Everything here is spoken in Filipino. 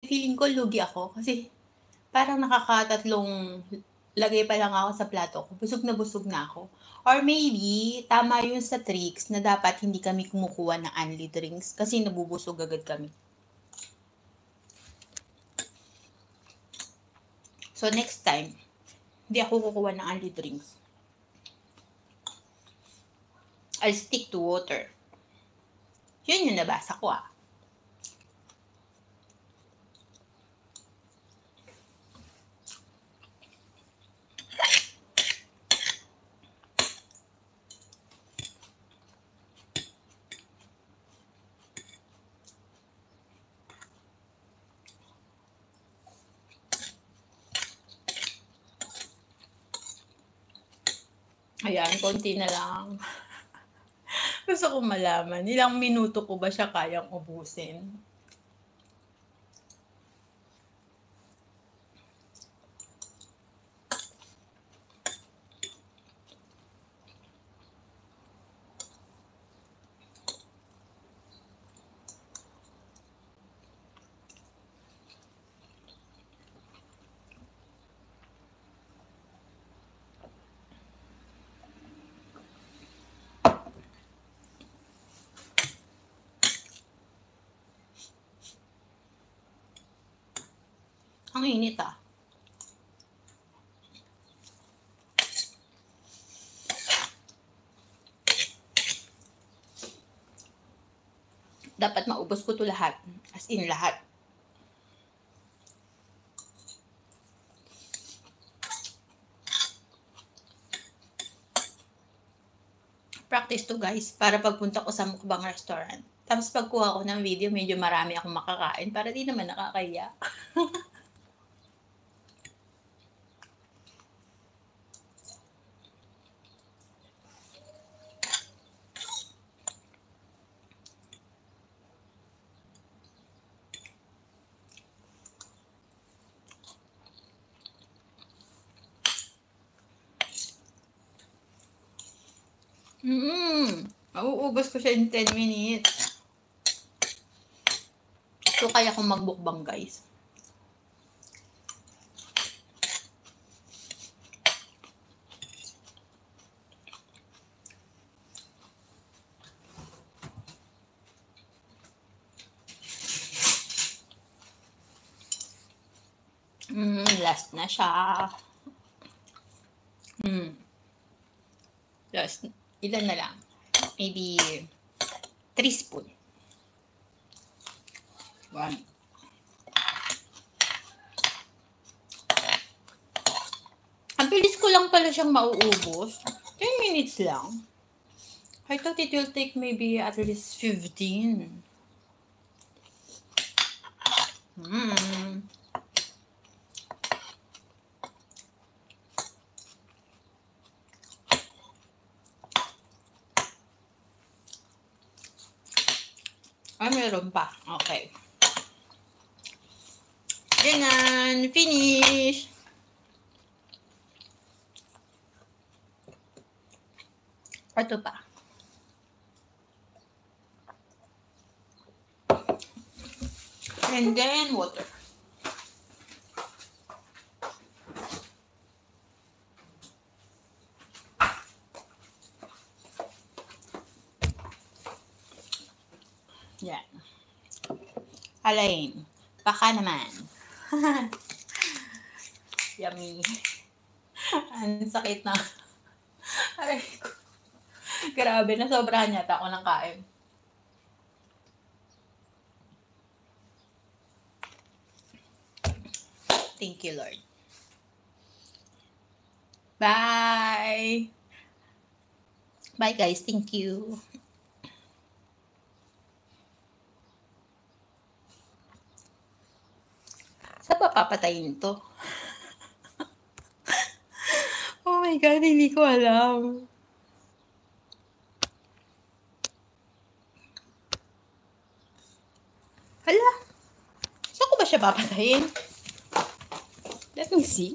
feeling ko lugi ako kasi parang nakakatatlong lagay pa lang ako sa plato ko, busog na ako. Or maybe, tama yun sa tricks na dapat hindi kami kumukuha ng unli drinks kasi nabubusog agad kami. So next time, hindi ako kukuha ng unli drinks. I'll stick to water. Yun yung nabasa ko ah. Ayan, konti na lang. Gusto ko malaman, ilang minuto ko ba siya kayang ubusin? Ang init ah. Dapat maubos ko to lahat. As in lahat. Practice to guys, para pagpunta ko sa mukbang restaurant. Tapos pagkuha ko ng video, medyo marami akong makakain para di naman nakakaya. Mauubos ko siya in 10 minutes. So, kaya kong magbukbang, guys. Last na siya. Last, ilan na lang? Maybe 3 spoon. 1. Ang bilis ko lang pala siyang mauubos. 10 minutes lang. I thought it will take maybe at least 15. Meron pa. Okay. Ganyan. Finish. Ito pa. And then water. Yan. Alain. Baka naman. Yummy. Ang sakit na. Aray ko. Grabe, nasobrahan yata ako ng kain. Thank you, Lord. Bye! Bye, guys. Thank you. Saan ba papatayin to? Oh my God, hindi ko alam. Hala? Saan ko ba siya papatayin? Let me see.